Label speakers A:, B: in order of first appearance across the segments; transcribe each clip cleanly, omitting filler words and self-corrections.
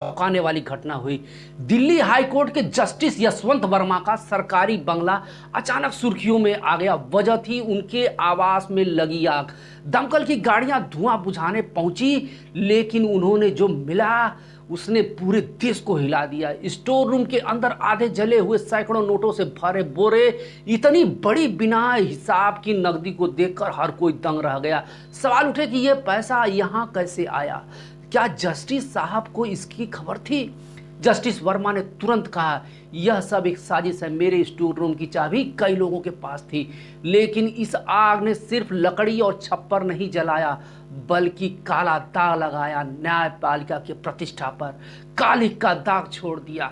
A: चौंकाने वाली घटना हुई। दिल्ली हाई कोर्ट के जस्टिस यशवंत वर्मा का सरकारी बंगला अचानक सुर्खियों में आ गया। वजह थी उनके आवास में लगी आग। दमकल की गाड़ियां धुआं बुझाने पहुंची, लेकिन उन्होंने जो मिला उसने पूरे देश को हिला दिया। स्टोर रूम के अंदर आधे जले हुए सैकड़ों नोटों से भरे बोरे, इतनी बड़ी बिना हिसाब की नकदी को देखकर हर कोई दंग रह गया। सवाल उठे कि यह पैसा यहां कैसे आया? क्या जस्टिस साहब को इसकी खबर थी? जस्टिस वर्मा ने तुरंत कहा, यह सब एक साजिश है। मेरे स्टोर रूम की चाबी कई लोगों के पास थी, लेकिन इस आग ने सिर्फ लकड़ी और छप्पर नहीं जलाया, बल्कि काला दाग लगाया न्यायपालिका की प्रतिष्ठा पर, कालिक का दाग छोड़ दिया।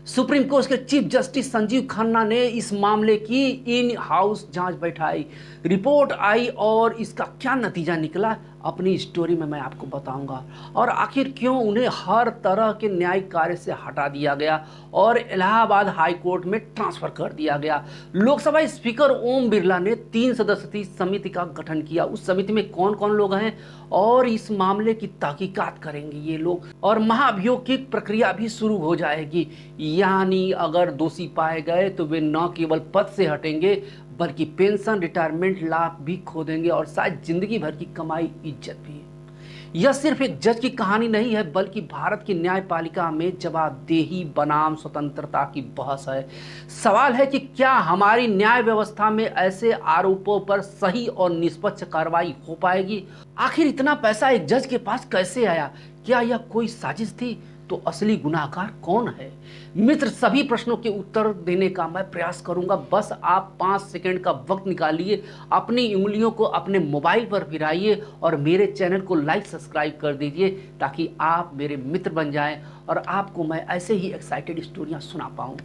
A: सुप्रीम कोर्ट के चीफ जस्टिस संजीव खन्ना ने इस मामले की इन हाउस जांच बैठाई। रिपोर्ट आई और इसका क्या नतीजा निकला, अपनी स्टोरी में मैं आपको बताऊंगा। और आखिर क्यों उन्हें हर तरह के न्यायिक कार्य से हटा दिया गया और इलाहाबाद हाई कोर्ट में ट्रांसफर कर दिया गया। लोकसभा स्पीकर ओम बिरला ने 3 सदस्यीय समिति का गठन किया। उस समिति में कौन कौन लोग हैं और इस मामले की तहकीकात करेंगे ये लोग, और महाभियोग की प्रक्रिया भी शुरू हो जाएगी। यानी अगर दोषी पाए गए तो वे न केवल पद से हटेंगे, बल्कि पेंशन, रिटायरमेंट लाभ भी खो देंगे और शायद जिंदगी भर की कमाई, इज्जत भी। यह सिर्फ एक जज की कहानी नहीं है, बल्कि भारत की न्यायपालिका में जवाबदेही बनाम स्वतंत्रता की बहस है। सवाल है कि क्या हमारी न्याय व्यवस्था में ऐसे आरोपों पर सही और निष्पक्ष कार्रवाई हो पाएगी? आखिर इतना पैसा एक जज के पास कैसे आया? क्या यह कोई साजिश थी? तो असली गुनाहगार कौन है? मित्र, सभी प्रश्नों के उत्तर देने का मैं प्रयास करूंगा। बस आप 5 सेकंड का वक्त निकालिए, अपनी उंगलियों को अपने मोबाइल पर फिराइए और मेरे चैनल को लाइक सब्सक्राइब कर दीजिए, ताकि आप मेरे मित्र बन जाएं और आपको मैं ऐसे ही एक्साइटेड स्टोरियां सुना पाऊं।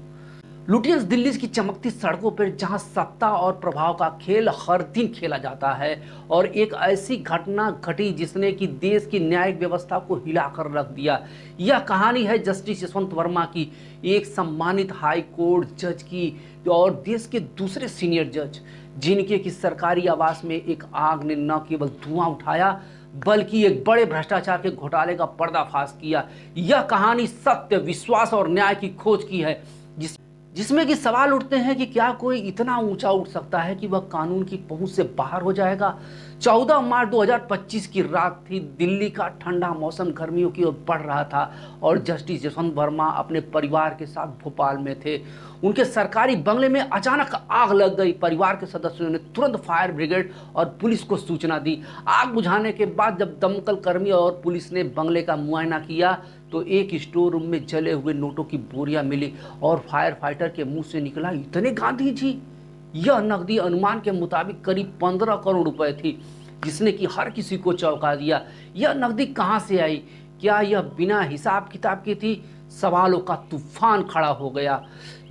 A: लुटियंस दिल्ली की चमकती सड़कों पर, जहां सत्ता और प्रभाव का खेल हर दिन खेला जाता है, और एक ऐसी घटना घटी जिसने कि देश की न्यायिक व्यवस्था को हिलाकर रख दिया। यह कहानी है जस्टिस यशवंत वर्मा की, एक सम्मानित हाई कोर्ट जज की और देश के दूसरे सीनियर जज, जिनके की सरकारी आवास में एक आग ने न केवल धुआं उठाया, बल्कि एक बड़े भ्रष्टाचार के घोटाले का पर्दाफाश किया। यह कहानी सत्य, विश्वास और न्याय की खोज की है, जिसमें कि सवाल उठते हैं कि क्या कोई इतना ऊंचा उठ सकता है कि वह कानून की पहुंच से बाहर हो जाएगा। 14 मार्च 2025 की रात थी। दिल्ली का ठंडा मौसम गर्मियों की ओर बढ़ रहा था और जस्टिस यशवंत वर्मा अपने परिवार के साथ भोपाल में थे। उनके सरकारी बंगले में अचानक आग लग गई। परिवार के सदस्यों ने तुरंत फायर ब्रिगेड और पुलिस को सूचना दी। आग बुझाने के बाद जब दमकल कर्मी और पुलिस ने बंगले का मुआयना किया तो एक स्टोर रूम में जले हुए नोटों की बोरियां मिली और फायर फाइटर के मुंह से निकला, इतने गांधी जी। यह नकदी अनुमान के मुताबिक करीब 15 करोड़ रुपए थी, जिसने कि हर किसी को चौंका दिया। यह नकदी कहां से आई? क्या यह बिना हिसाब किताब की थी? सवालों का तूफान खड़ा हो गया।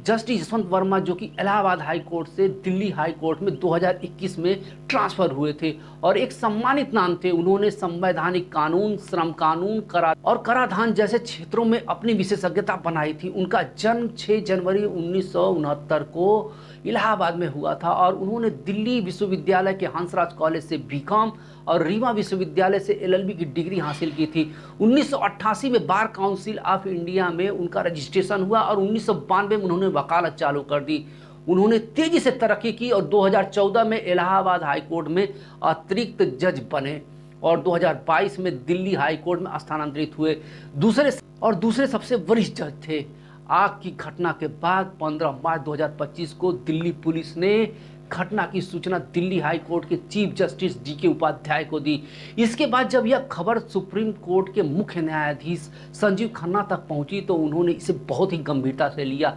A: जस्टिस यशवंत वर्मा, जो कि इलाहाबाद हाई कोर्ट से दिल्ली हाई कोर्ट में 2021 में ट्रांसफर हुए थे और एक सम्मानित नाम थे, उन्होंने संवैधानिक कानून, श्रम कानून, कराधान जैसे क्षेत्रों में अपनी विशेषज्ञता बनाई थी। उनका जन्म 6 जनवरी 1969 को इलाहाबाद में हुआ था और उन्होंने दिल्ली विश्वविद्यालय के हंसराज कॉलेज से बीकॉम और रीवा विश्वविद्यालय से एलएलबी की डिग्री हासिल की थी। 1988 में बार काउंसिल ऑफ इंडिया में उनका रजिस्ट्रेशन हुआ और 1992 में उन्होंने वकालत चालू कर दी। उन्होंने तेजी से तरक्की की और 2014 में इलाहाबाद हाई कोर्ट में अतिरिक्त जज बने और 2022 में दिल्ली हाई कोर्ट में स्थानांतरित हुए। दूसरे सबसे वरिष्ठ जज थे। आग की घटना के बाद 15 मार्च 2025 को दिल्ली पुलिस ने घटना की सूचना दिल्ली हाई कोर्ट के चीफ जस्टिस डीके उपाध्याय को दी। इसके बाद जब यह खबर सुप्रीम कोर्ट के मुख्य न्यायाधीश संजीव खन्ना तक पहुंची तो उन्होंने इसे बहुत ही गंभीरता से लिया।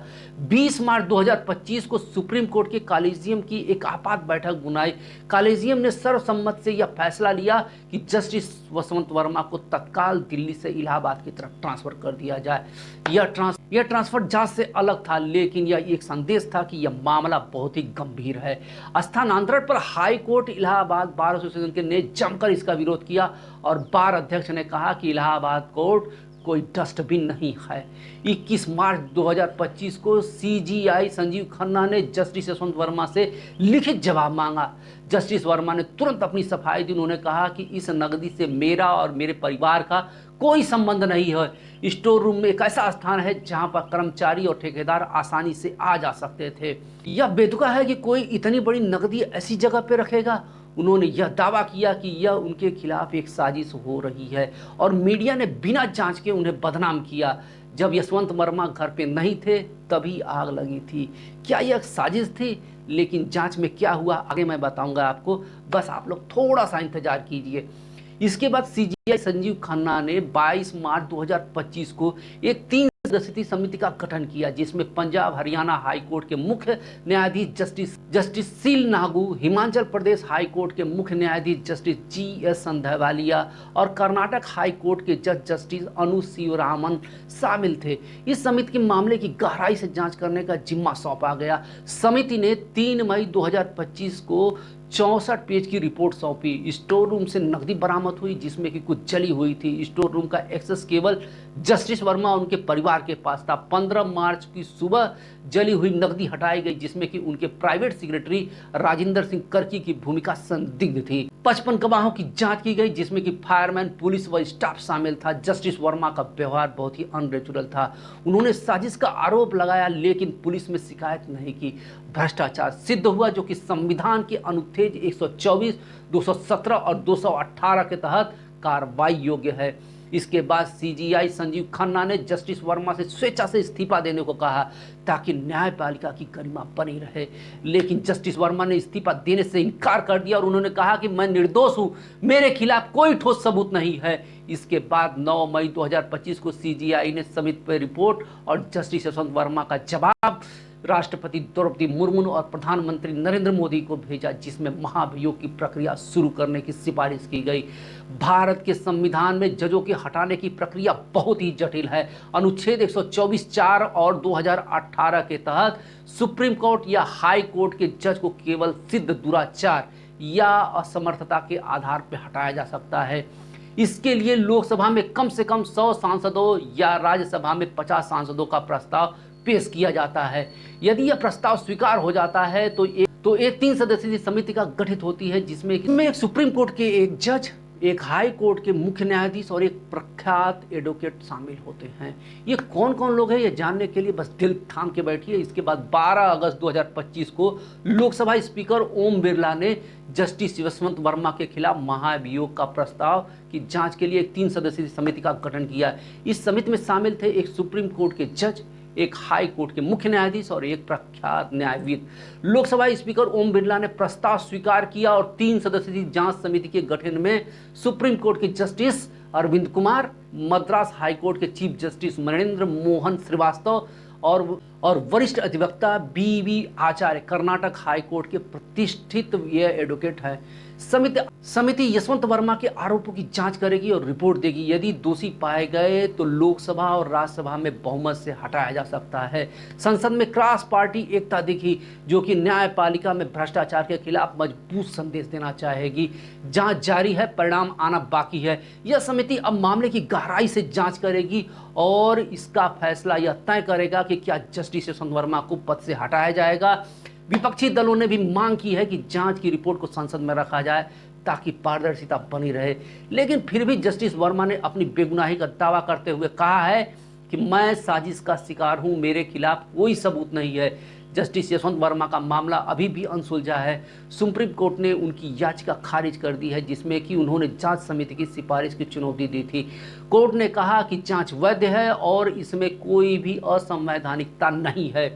A: 20 मार्च 2025 को सुप्रीम कोर्ट के कॉलेजियम की एक आपात बैठक बुलाई। कॉलेजियम ने सर्वसम्मत से यह फैसला लिया कि जस्टिस यशवंत वर्मा को तत्काल दिल्ली से इलाहाबाद की तरफ ट्रांसफर कर दिया जाए। यह ट्रांसफर जांच से अलग था, लेकिन यह एक संदेश था कि यह मामला बहुत ही गंभीर है। स्थानांतरण पर high court Allahabad bar association ने जमकर इसका विरोध किया और बार अध्यक्ष ने कहा कि इलाहाबाद कोर्ट कोई डस्टबिन नहीं है। 21 मार्च 2025 को सीजीआई संजीव खन्ना ने जस्टिस यशवंत वर्मा से लिखित जवाब मांगा। जस्टिस वर्मा ने तुरंत अपनी सफाई दी। उन्होंने कहा कि इस नकदी से मेरा और मेरे परिवार का कोई संबंध नहीं है। स्टोर रूम में एक ऐसा स्थान है जहां पर कर्मचारी और ठेकेदार आसानी से आ जा सकते थे। यह बेतुका है कि कोई इतनी बड़ी नकदी ऐसी जगह पे रखेगा। उन्होंने यह दावा किया कि यह उनके खिलाफ एक साजिश हो रही है और मीडिया ने बिना जांच के उन्हें बदनाम किया। जब यशवंत वर्मा घर पे नहीं थे तभी आग लगी थी। क्या यह साजिश थी? लेकिन जांच में क्या हुआ आगे मैं बताऊंगा आपको, बस आप लोग थोड़ा सा इंतजार कीजिए। इसके बाद सीजीआई संजीव खन्ना ने 22 मार्च 2025 को एक 3 सदस्यीय समिति का गठन किया, जिसमें पंजाब हरियाणा हाई कोर्ट के मुख्य न्यायाधीश justice seal Nagu, Himachal Pradesh high court के मुख्य न्यायाधीश जस्टिस GS संधवालिया और कर्नाटक हाई कोर्ट के जज जस्टिस अनु शिवरामन शामिल थे। इस समिति के मामले की गहराई से जांच करने का जिम्मा सौंपा गया। समिति ने 3 मई 2025 को 64 पेज की रिपोर्ट सौंपी। स्टोर रूम से नकदी बरामद हुई जिसमें कि कुछ जली हुई थी। स्टोर रूम का एक्सेस केवल जस्टिस वर्मा और उनके परिवार के पास था। 15 मार्च की सुबह जली हुई नकदी हटाई गई जिसमें कि उनके प्राइवेट सेक्रेटरी राजेंद्र सिंह कर्की की भूमिका संदिग्ध थी। 55 गवाहों की जांच की गई जिसमें कि फायरमैन, पुलिस व स्टाफ शामिल था। जस्टिस वर्मा का व्यवहार बहुत ही अननेचुरल था। उन्होंने साजिश का आरोप लगाया लेकिन पुलिस में शिकायत नहीं की। भ्रष्टाचार सिद्ध हुआ जो कि संविधान के अनुच्छेद 124, 217 और 218 के तहत कार्रवाई योग्य है। इसके बाद सीजीआई संजीव खन्ना ने जस्टिस वर्मा से स्वेच्छा से इस्तीफा देने को कहा ताकि न्यायपालिका की गरिमा बनी रहे, लेकिन जस्टिस वर्मा ने इस्तीफा देने से इनकार कर दिया और उन्होंने कहा कि मैं निर्दोष हूं, मेरे खिलाफ कोई ठोस सबूत नहीं है। इसके बाद 9 मई 2025 को सीजीआई ने समिति पर रिपोर्ट और जस्टिस यशवंत वर्मा का जवाब राष्ट्रपति द्रौपदी मुर्मू और प्रधानमंत्री नरेंद्र मोदी को भेजा, जिसमें महाभियोग की प्रक्रिया शुरू करने की सिफारिश की गई। भारत के संविधान में जजों के हटाने की प्रक्रिया बहुत ही जटिल है। अनुच्छेद 124(4) और 2018 के तहत सुप्रीम कोर्ट या हाई कोर्ट के जज को केवल सिद्ध दुराचार या असमर्थता के आधार पर हटाया जा सकता है। इसके लिए लोकसभा में कम से कम 100 सांसदों या राज्यसभा में 50 सांसदों का प्रस्ताव पेश किया जाता है। यदि यह प्रस्ताव स्वीकार हो जाता है तो एक 3 सदस्यीय समिति का गठित होती है जिसमें एक सुप्रीम कोर्ट के एक जज, एक हाई कोर्ट के मुख्य न्यायाधीश और एक प्रख्यात एडवोकेट शामिल होते हैं। ये कौन कौन लोग हैं ये जानने के लिए बस दिल थाम के बैठिए। इसके बाद 12 अगस्त 2025 को लोकसभा स्पीकर ओम बिरला ने जस्टिस यशवंत वर्मा के खिलाफ महाभियोग का प्रस्ताव की जांच के लिए एक 3 सदस्यीय समिति का गठन किया। इस समिति में शामिल थे एक सुप्रीम कोर्ट के जज, एक हाई कोर्ट के मुख्य न्यायाधीश और एक प्रख्यात न्यायविद। लोकसभा स्पीकर ओम बिरला ने प्रस्ताव स्वीकार किया और 3 सदस्यीय जांच समिति के गठन में सुप्रीम कोर्ट के justice Arvind Kumar, Madras high court के चीफ जस्टिस मणिन्द्र मोहन श्रीवास्तव और वरिष्ठ अधिवक्ता BV Acharya, Karnataka high court के प्रतिष्ठित एडवोकेट है। समिति यशवंत वर्मा के आरोपों की जांच करेगी और रिपोर्ट देगी। यदि दोषी पाए गए तो लोकसभा और राज्यसभा में बहुमत से हटाया जा सकता है। संसद में क्रॉस पार्टी एकता दिखी जो कि न्यायपालिका में भ्रष्टाचार के खिलाफ मजबूत संदेश देना चाहेगी। जांच जारी है, परिणाम आना बाकी है। यह समिति अब मामले की गहराई से जांच करेगी और इसका फैसला यह तय करेगा कि क्या जस्टिस यशवंत वर्मा को पद से हटाया जाएगा। विपक्षी दलों ने भी मांग की है कि जांच की रिपोर्ट को संसद में रखा जाए ताकि पारदर्शिता बनी रहे, लेकिन फिर भी जस्टिस वर्मा ने अपनी बेगुनाही का दावा करते हुए कहा है कि मैं साजिश का शिकार हूं, मेरे खिलाफ कोई सबूत नहीं है। जस्टिस यशवंत वर्मा का मामला अभी भी अनसुलझा है। सुप्रीम कोर्ट ने उनकी याचिका खारिज कर दी है जिसमें कि उन्होंने जांच समिति की सिफारिश की चुनौती दी थी। कोर्ट ने कहा कि जांच वैध है और इसमें कोई भी असंवैधानिकता नहीं है।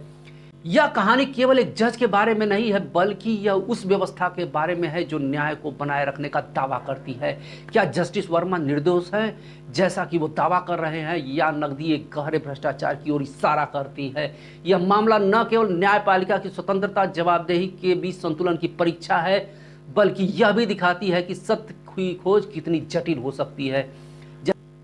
A: यह कहानी केवल एक जज के बारे में नहीं है बल्कि यह उस व्यवस्था के बारे में है जो न्याय को बनाए रखने का दावा करती है। क्या जस्टिस वर्मा निर्दोष है जैसा कि वो दावा कर रहे हैं या नकदी एक गहरे भ्रष्टाचार की ओर इशारा करती है? यह मामला न केवल न्यायपालिका की स्वतंत्रता, जवाबदेही के बीच संतुलन की परीक्षा है बल्कि यह भी दिखाती है कि सत्य की खोज कितनी जटिल हो सकती है।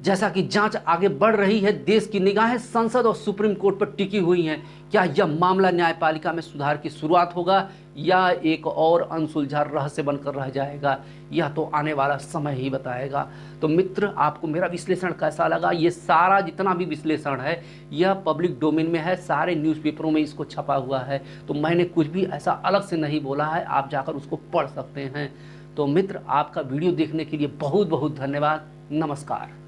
A: जैसा कि जांच आगे बढ़ रही है, देश की निगाहें संसद और सुप्रीम कोर्ट पर टिकी हुई हैं। क्या यह मामला न्यायपालिका में सुधार की शुरुआत होगा या एक और अनसुलझा रहस्य बनकर रह जाएगा, यह तो आने वाला समय ही बताएगा। तो मित्र, आपको मेरा विश्लेषण कैसा लगा? ये सारा जितना भी विश्लेषण है यह पब्लिक डोमेन में है, सारे न्यूज़पेपरों में इसको छपा हुआ है, तो मैंने कुछ भी ऐसा अलग से नहीं बोला है, आप जाकर उसको पढ़ सकते हैं। तो मित्र, आपका वीडियो देखने के लिए बहुत बहुत धन्यवाद। नमस्कार।